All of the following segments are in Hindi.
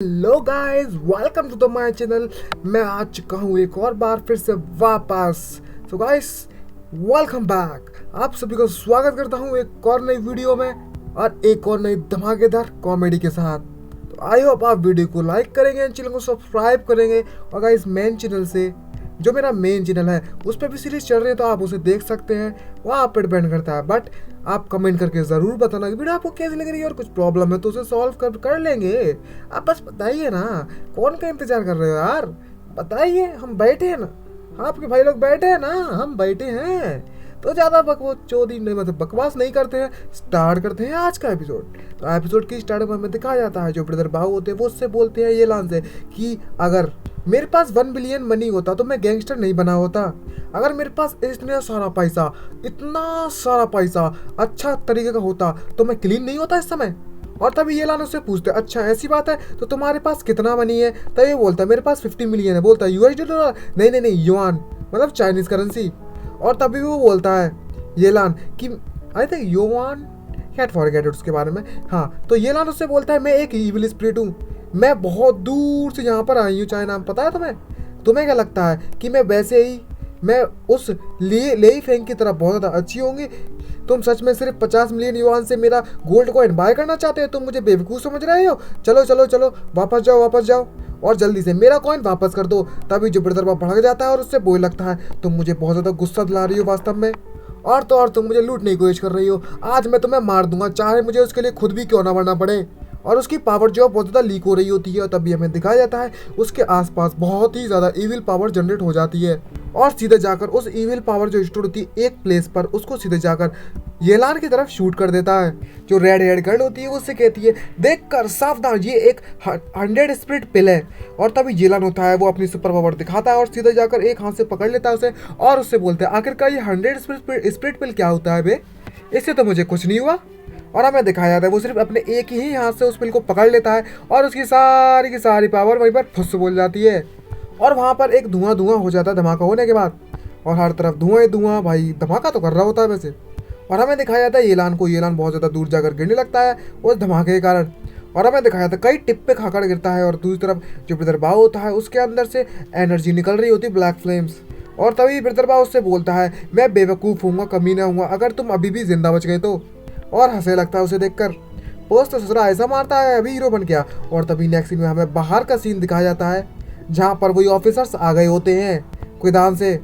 Hello guys, welcome to the my channel. मैं आ चुका हूँ एक और बार फिर से वापस। So guys, welcome back. आप सभी को स्वागत करता हूँ एक और नई वीडियो में और एक और नई धमाकेदार कॉमेडी के साथ। तो आई होप आप वीडियो को लाइक करेंगे, चैनल को सब्सक्राइब करेंगे। और गाइस, मेन चैनल से जो मेरा मेन चैनल है उस पर भी सीरीज चल रही है, तो आप उसे देख सकते हैं। वह आप पर डिपेंड करता है, बट आप कमेंट करके ज़रूर बताना कि वीडियो आपको कैसी लग रही है और कुछ प्रॉब्लम है तो उसे सॉल्व कर लेंगे। आप बस बताइए ना, कौन का इंतजार कर रहे हो यार। बताइए, हम बैठे हैं ना, आपके भाई लोग बैठे हैं ना, हम बैठे हैं। तो ज़्यादा चौधरी नहीं, मतलब बकवास नहीं करते हैं, स्टार्ट करते हैं आज का एपिसोड। तो एपिसोड की स्टार्ट में हमें दिखाया जाता है जो ब्रदर बाहू होते हैं वो उससे बोलते हैं ये लान से कि अगर मेरे पास 1 बिलियन मनी होता तो मैं गैंगस्टर नहीं बना होता। अगर मेरे पास इतना सारा पैसा अच्छा तरीके का होता तो मैं क्लीन नहीं होता इस समय। और तभी ये लान उससे पूछते अच्छा ऐसी बात है, तो तुम्हारे पास कितना मनी है। तब ये बोलता है मेरे पास 50 मिलियन है। बोलता है यूएसडी डॉलर, नहीं नहीं नहीं, युआन, मतलब चाइनीज करेंसी। और तभी वो बोलता है ये लान कि I think yuan, cat forget उसके बारे में। हाँ, तो ये लान उससे बोलता है मैं एक इविल स्पिरिट हूँ, मैं बहुत दूर से यहाँ पर आई हूँ चाइना में। पता है तुम्हें? तुम्हें क्या लगता है कि मैं वैसे ही मैं उस लेई फेंग की तरह बहुत ज़्यादा अच्छी होंगी? तुम सच में सिर्फ 50 मिलियन युआन से मेरा गोल्ड कॉइन बाय करना चाहते हो? तुम मुझे बेवकूफ़ समझ रहे हो? चलो चलो चलो, वापस जाओ वापस जाओ और जल्दी से मेरा कॉइन वापस कर दो। तभी जो ब्रदर भड़क जाता है और उससे बोल लगता है तुम मुझे बहुत ज़्यादा गुस्सा दिला रही हो वास्तव में, और तो और तुम मुझे लूटने की कोशिश कर रही हो। आज मैं तुम्हें मार दूंगा, चाहे मुझे उसके लिए खुद भी क्यों ना मरना पड़े। और उसकी पावर जो बहुत ज़्यादा लीक हो रही होती है और तभी हमें दिखाया जाता है उसके आसपास बहुत ही ज़्यादा इविल पावर जनरेट हो जाती है। और सीधे जाकर उस इविल पावर जो स्टोर होती है एक प्लेस पर, उसको सीधे जाकर येलान की तरफ शूट कर देता है। जो रेड हेड गर्ल होती है उससे कहती है देख कर सावधान, ये एक 100 स्पिरिट पिल है। और तभी येलान होता है वो अपनी सुपर पावर दिखाता है और सीधे जाकर एक हाथ से पकड़ लेता है उसे और उससे बोलते हैं आखिरकार ये 100 स्पिरिट पिल क्या होता है बे? इससे तो मुझे कुछ नहीं हुआ। और हमें दिखाया जाता है वो सिर्फ अपने एक ही हाथ से उस पिल को पकड़ लेता है और उसकी सारी की सारी पावर वहीं पर फुस बोल जाती है। और वहाँ पर एक धुआं धुआं हो जाता है धमाका होने के बाद, और हर तरफ धुआं ही धुआं। भाई धमाका तो कर रहा होता है वैसे। और हमें दिखाया जाता है येलान बहुत ज़्यादा दूर जाकर गिरने लगता है उस धमाके के कारण। और हमें दिखाया जाता है कई टिप्पे खाकर गिरता है और दूसरी तरफ जो ब्रदर बाव होता है उसके अंदर से एनर्जी निकल रही होती है, ब्लैक फ्लेम्स। और तभी ब्रदर बाव उससे बोलता है मैं बेवकूफ़ हूँ, कमीना हूँ, अगर तुम अभी भी जिंदा बच गए तो। और हंसने लगता है उसे देखकर। पोस्ट तो ससुरा ऐसा मारता है अभी हीरो बन गया। और तभी नेक्स्ट सीन में हमें बाहर का सीन दिखाया जाता है जहाँ पर वही ऑफिसर्स आ गए होते हैं कुदान से।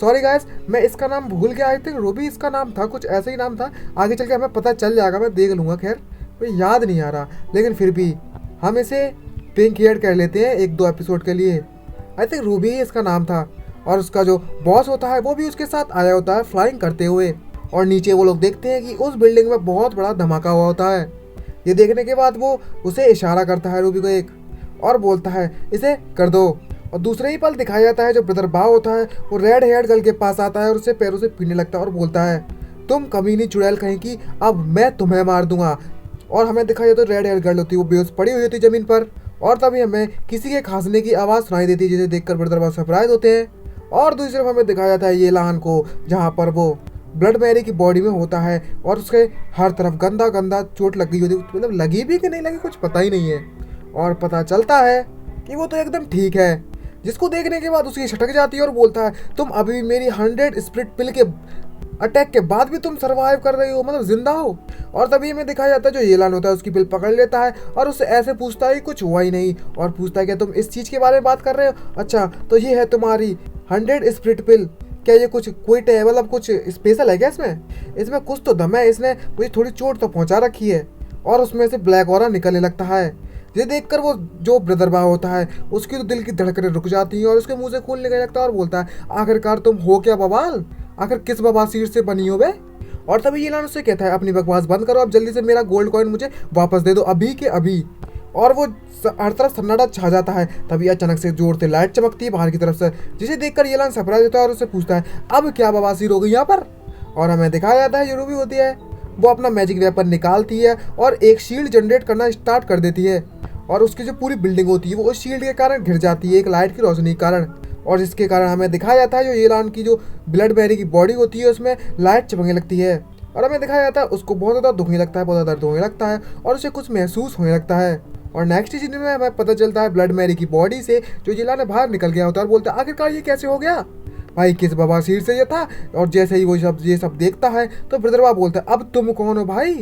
सॉरी गाइस, मैं इसका नाम भूल गया, आई थिंक रूबी इसका नाम था, कुछ ऐसा ही नाम था। आगे चल के हमें पता चल जाएगा, मैं देख लूँगा। खैर मुझे याद नहीं आ रहा, लेकिन फिर भी हम इसे पिंक हेयर कर लेते हैं 1-2 एपिसोड के लिए। आई थिंक रूबी ही इसका नाम था। और उसका जो बॉस होता है वो भी उसके साथ आया होता है फ्लाइंग करते हुए। और नीचे वो लोग देखते हैं कि उस बिल्डिंग में बहुत बड़ा धमाका हुआ होता है। ये देखने के बाद वो उसे इशारा करता है रूबी को एक, और बोलता है इसे कर दो। और दूसरे ही पल दिखाया जाता है जो ब्रदर बाव होता है वो रेड हेयर गर्ल के पास आता है और उसे पैरों से पीने लगता है और बोलता है तुम कमीनी चुड़ैल कहीं की, अब मैं तुम्हें मार दूंगा। और हमें दिखाया जाता है रेड हेयर गर्ल होती है वो बेहोश पड़ी हुई होती है जमीन पर। और तभी हमें किसी के खांसने की आवाज़ सुनाई देती है जिसे देखकर ब्रदर बाव सरप्राइज होते हैं। और दूसरी तरफ हमें दिखाया जाता है ये लान को जहाँ पर वो ब्लड मैरी की बॉडी में होता है और उसके हर तरफ गंदा गंदा चोट लग गई होती है, मतलब लगी भी कि नहीं लगी कुछ पता ही नहीं है। और पता चलता है कि वो तो एकदम ठीक है, जिसको देखने के बाद उसकी छटक जाती है और बोलता है तुम अभी भी मेरी 100 स्प्लिट पिल के अटैक के बाद भी तुम सरवाइव कर रही हो, मतलब जिंदा हो। और तभी हमें दिखाया जाता है जो येलान होता है उसकी पिल पकड़ लेता है और उससे ऐसे पूछता है कुछ हुआ ही नहीं, और पूछता है क्या तुम इस चीज़ के बारे में बात कर रहे हो? अच्छा तो ये है तुम्हारी 100 स्प्लिट पिल, क्या ये कुछ कोई मतलब कुछ स्पेशल है क्या इसमें कुछ तो दम है, इसने मुझे थोड़ी चोट तो पहुंचा रखी है। और उसमें से ब्लैक ऑरा निकलने लगता है। ये देखकर वो जो ब्रदर बाव होता है उसकी तो दिल की धड़कनें रुक जाती हैं और उसके मुंह से खून निकलने लगता है और बोलता है आखिरकार तुम हो क्या बवाल, आखिर किस बवासीर से बनी हो बे? और तभी येलान उससे कहता है अपनी बकवास बंद करो, अब जल्दी से मेरा गोल्ड कॉइन मुझे वापस दे दो अभी के अभी। और वो हर तरफ सन्नाटा छा जाता है। तभी अचानक से जोर से लाइट चमकती है बाहर की तरफ से, जिसे देखकर येलान सरप्राइज होता है और उससे पूछता है अब क्या बवासीर हो गई यहाँ पर? और हमें दिखाया जाता है जो रूबी होती है वो अपना मैजिक वेपन निकालती है और एक शील्ड जनरेट करना स्टार्ट कर देती है। और उसकी जो पूरी बिल्डिंग होती है वो उस शील्ड के कारण घिर जाती है एक लाइट की रोशनी के कारण। और जिसके कारण हमें दिखाया जाता है जो येलान की जो ब्लड बेरी की बॉडी होती है उसमें लाइट चमकने लगती है। और हमें दिखाया जाता है उसको बहुत ज़्यादा दुखने लगता है, बहुत ज़्यादा दर्द होने लगता है और उसे कुछ महसूस होने लगता है। और नेक्स्ट सीन में हमें पता चलता है ब्लड मैरी की बॉडी से जो जिलान बाहर निकल गया होता है और बोलता है आखिरकार ये कैसे हो गया भाई, किस बवासीर से ये था। और जैसे ही वो ये सब देखता है तो ब्रदरबा बोलता है अब तुम कौन हो भाई,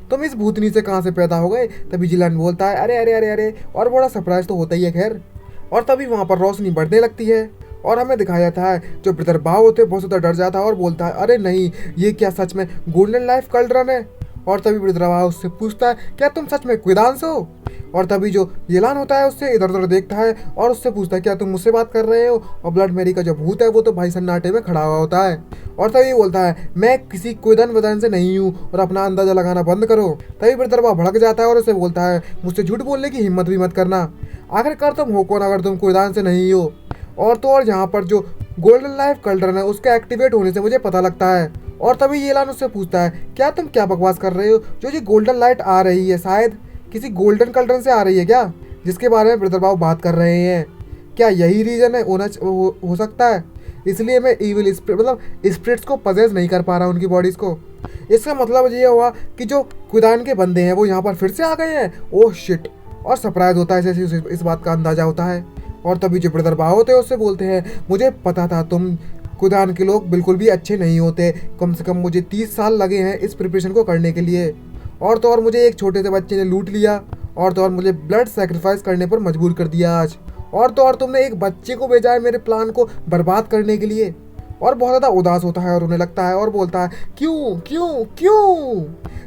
तुम इस भूतनी से कहाँ से पैदा हो गए। तभी जिलान बोलता है अरे अरे अरे अरे, और बड़ा सरप्राइज तो होता ही है खैर। और तभी वहाँ पर रोशनी बढ़ने लगती है और हमें दिखाया था जो ब्रदरबा होते बहुत ज़्यादा डर जाता है और बोलता है अरे नहीं, ये क्या सच में गोल्डन लाइफ कल्ड्रन है। और तभी ब्रदरबा उससे पूछता है क्या तुम सच में क्विदांस हो। और तभी जो येलान होता है उससे इधर उधर देखता है और उससे पूछता है क्या तुम मुझसे बात कर रहे हो। और ब्लड मैरी का जो भूत है वो तो भाई सन्नाटे में खड़ा हुआ होता है और तभी बोलता है मैं किसी क्विदन वदन से नहीं हूँ और अपना अंदाजा लगाना बंद करो। तभी ब्रदरबा भड़क जाता है और उसे बोलता है मुझसे झूठ बोलने की हिम्मत भी मत करना, आखिरकार तुम हो कौन अगर तुम क्विदान से नहीं हो। और तो और यहाँ पर जो गोल्डन लाइफ कल्ड्रन है उसके एक्टिवेट होने से मुझे पता लगता है। और तभी येलान उससे पूछता है क्या तुम क्या बकवास कर रहे हो, जो ये गोल्डन लाइट आ रही है शायद किसी गोल्डन कल्ड्रन से आ रही है क्या, जिसके बारे में ब्रदरबा बात कर रहे हैं। क्या यही रीजन है हो सकता है, इसलिए मैं इविल मतलब स्पिरिट्स को पजेस नहीं कर पा रहा उनकी बॉडीज को। इसका मतलब ये हुआ कि जो कुदान के बंदे हैं वो यहाँ पर फिर से आ गए हैं। Oh shit. और सरप्राइज होता है जैसे उसे इस बात का अंदाजा होता है। और तभी जो ब्रदरबा होते हैं उससे बोलते हैं मुझे पता था तुम कुदान के लोग बिल्कुल भी अच्छे नहीं होते, कम से कम मुझे 30 साल लगे हैं इस प्रिपरेशन को करने के लिए। और तो और मुझे एक छोटे से बच्चे ने लूट लिया और तो और मुझे ब्लड सेक्रीफाइस करने पर मजबूर कर दिया आज। और तो और तुमने एक बच्चे को भेजा है मेरे प्लान को बर्बाद करने के लिए। और बहुत ज़्यादा उदास होता है और रोने लगता है और बोलता है क्यों क्यों क्यों,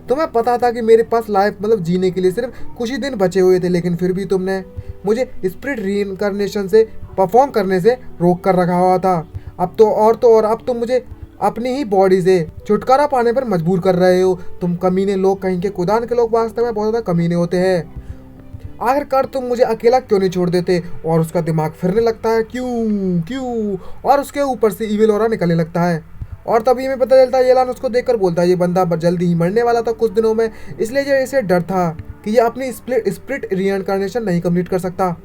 तुम्हें पता था कि मेरे पास लाइफ मतलब जीने के लिए सिर्फ कुछ ही दिन बचे हुए थे, लेकिन फिर भी तुमने मुझे स्पिरिट रीइंकार्नेशन से परफॉर्म करने से रोक कर रखा हुआ था। अब तो और अब तुम मुझे अपनी ही बॉडी से छुटकारा पाने पर मजबूर कर रहे हो। तुम कमीने लोग, कहीं के कुदान के लोग वास्तव में बहुत ज़्यादा कमीने होते हैं। आखिरकार तुम मुझे अकेला क्यों नहीं छोड़ देते। और उसका दिमाग फिरने लगता है क्यों क्यों, और उसके ऊपर से इविल ऑरा निकलने लगता है। और तभी हमें पता चलता है येलान उसको देखकर बोलता है ये बंदा जल्दी ही मरने वाला था कुछ दिनों में, इसलिए जो इसे डर था कि ये अपनी स्पिरिट रीइंकार्नेशन नहीं कंप्लीट कर सकता,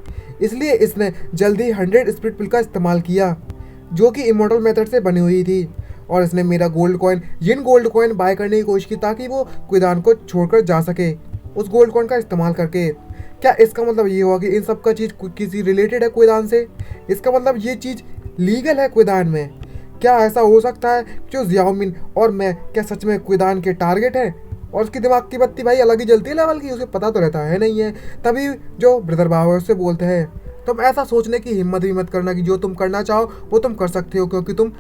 इसलिए इसने जल्दी 100 स्पिरिट पिल का इस्तेमाल किया जो कि इमोर्टल मेथड से बनी हुई थी। और इसने मेरा गोल्ड कॉइन बाय करने की कोशिश की ताकि वो कुदान को छोड़कर जा सके उस गोल्ड कॉइन का इस्तेमाल करके। क्या इसका मतलब ये हुआ कि इन सब का चीज़ किसी रिलेटेड है कुदान से, इसका मतलब ये चीज़ लीगल है कुदान में। क्या ऐसा हो सकता है जो जियाओमिन और मैं क्या सच में कुदान के टारगेट हैं। और उसकी दिमाग की बत्ती भाई अलग ही जलती है लेवल की, उसे पता तो रहता है नहीं है। तभी जो ब्रदरबा है उससे बोलते हैं तुम ऐसा सोचने की हिम्मत भी मत करना कि जो तुम करना चाहो वो तुम कर सकते हो, क्योंकि तुम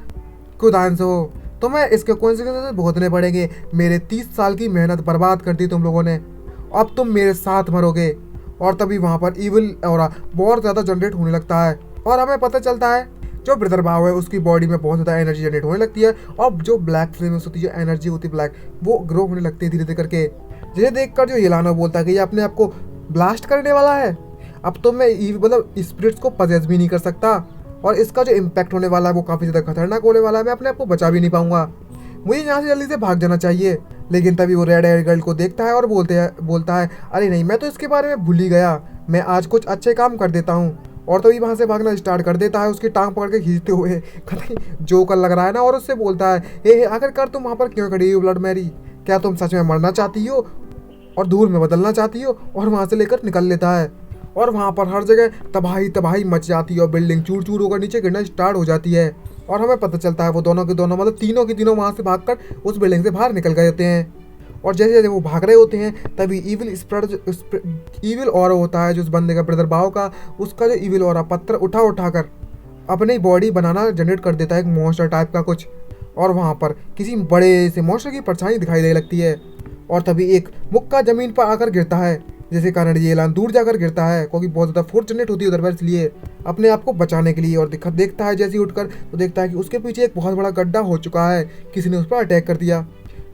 कुदान से हो, तुम्हें इसके कॉन्सिक्वेंसेस भुगतने पड़ेंगे। मेरे 30 साल की मेहनत बर्बाद कर दी तुम लोगों ने, अब तुम मेरे साथ मरोगे। और तभी वहाँ पर इविल ऑरा बहुत ज़्यादा जनरेट होने लगता है और हमें पता चलता है जो ब्रदरबा है उसकी बॉडी में बहुत ज़्यादा एनर्जी जनरेट होने लगती है और जो ब्लैक फ्लेम्स होती है, जो एनर्जी होती है ब्लैक, वो ग्रो होने लगती है धीरे धीरे करके। जिसे देखकर जो येलानो बोलता है कि ये अपने आप को ब्लास्ट करने वाला है, अब तो मैं मतलब स्पिरिट्स को पजेस भी नहीं कर सकता और इसका जो इम्पैक्ट होने वाला है वो काफ़ी ज़्यादा खतरनाक होने वाला है, मैं अपने आप को बचा भी नहीं पाऊंगा, मुझे यहाँ से जल्दी से भाग जाना चाहिए। लेकिन तभी वो रेड हेयर गर्ल को देखता है और बोलता है अरे नहीं, मैं तो इसके बारे में भूल ही गया, मैं आज कुछ अच्छे काम कर देता हूँ। और तभी वहाँ से भागना स्टार्ट कर देता है उसकी टांग पकड़ के खींचते हुए, जोकर लग रहा है ना। और उससे बोलता है हे आखिरकार तुम वहाँ पर क्यों खड़ी हो ब्लड मैरी, क्या तुम सच में मरना चाहती हो और धूल में बदलना चाहती हो। और वहाँ से लेकर निकल लेता है और वहाँ पर हर जगह तबाही मच जाती है और बिल्डिंग चूर चूर होकर नीचे गिरना स्टार्ट हो जाती है। और हमें पता चलता है वो दोनों के दोनों मतलब तीनों के तीनों वहाँ से भागकर उस बिल्डिंग से बाहर निकल गए होते हैं। और जैसे जैसे वो भाग रहे होते हैं तभी इविल ऑरा होता है जो उस बंदे का ब्रदरबा का, उसका जो इविल ऑरा पत्थर उठाकर अपनी बॉडी बनाना जनरेट कर देता है, एक मॉन्स्टर टाइप का कुछ। और वहाँ पर किसी बड़े से मॉन्स्टर की परछाई दिखाई देने लगती है और तभी एक मुक्का ज़मीन पर आकर गिरता है, जिसके कारण ये ऐलान दूर जाकर गिरता है क्योंकि बहुत ज़्यादा फोर्स जनरेट होती है उधर पर, इसलिए अपने आप को बचाने के लिए। और देखता है जैसे ही उठकर तो देखता है कि उसके पीछे एक बहुत बड़ा गड्ढा हो चुका है, किसी ने उस पर अटैक कर दिया।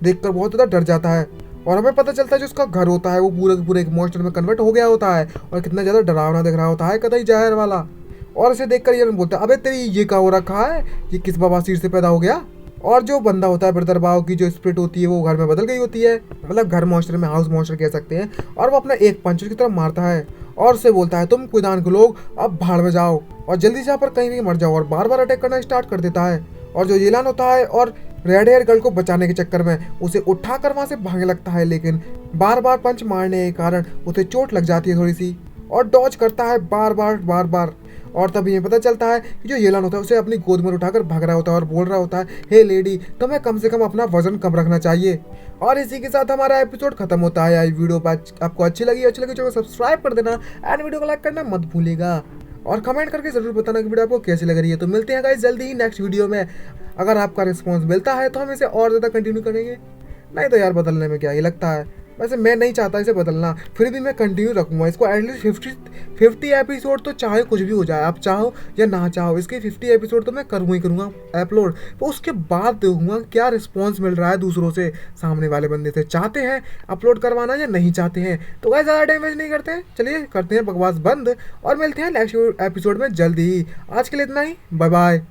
देखकर बहुत ज़्यादा डर जाता है और हमें पता चलता है जो उसका घर होता है वो पूरे एक मॉन्स्टर में कन्वर्ट हो गया होता है और कितना ज़्यादा डरावना दिख रहा होता है, कतई जहर वाला। और इसे देखकर ये बोलता है अबे तेरी ये क्या हो रखा है, ये किस बवासीर से पैदा हो गया। और जो बंदा होता है ब्रदरबा की जो स्पिरिट होती है वो घर में बदल गई होती है, मतलब घर मॉन्स्टर में हाउस मॉन्स्टर कह सकते हैं। और वो अपना एक पंच की तरफ मारता है और उसे बोलता है तुम कुदान के लोग अब भाड़ में जाओ और जल्दी से यहाँ पर कहीं भी मर जाओ, और बार बार अटैक करना स्टार्ट कर देता है। और जो येलान होता है और रेड हेयर गर्ल को बचाने के चक्कर में उसे उठाकर वहां से भागने लगता है, लेकिन बार बार पंच मारने के कारण उसे चोट लग जाती है थोड़ी सी, और डॉज करता है बार बार बार बार। और तभी ये पता चलता है कि जो येलन होता है उसे अपनी गोद में उठाकर भाग रहा होता है और बोल रहा होता है, हे लेडी, तुम्हें कम से कम अपना वजन कम रखना चाहिए। और इसी के साथ हमारा एपिसोड खत्म होता है। आई वीडियो आपको अच्छी लगी तो सब्सक्राइब कर देना एंड वीडियो को लाइक करना मत भूलिएगा, और कमेंट करके जरूर बताना कि वीडियो आपको कैसी लग रही है। तो मिलते हैं गाइस जल्दी ही नेक्स्ट वीडियो में। अगर आपका रिस्पॉन्स मिलता है तो हम इसे और ज़्यादा कंटिन्यू करेंगे, नहीं तो यार बदलने में क्या ही लगता है। वैसे मैं नहीं चाहता इसे बदलना, फिर भी मैं कंटिन्यू रखूँगा इसको एटलीस्ट 50 एपिसोड। तो चाहे कुछ भी हो जाए, आप चाहो या ना चाहो, इसके 50 एपिसोड तो मैं करूँगा ही करूँगा अपलोड। तो उसके बाद देखूँगा क्या रिस्पॉन्स मिल रहा है दूसरों से, सामने वाले बंदे से, चाहते हैं अपलोड करवाना या नहीं चाहते हैं। तो गाइस ज़्यादा टाइम वेस्ट नहीं करते हैं, चलिए करते हैं बकवास बंद और मिलते हैं नेक्स्ट एपिसोड में जल्दी ही। आज के लिए इतना ही, बाय बाय।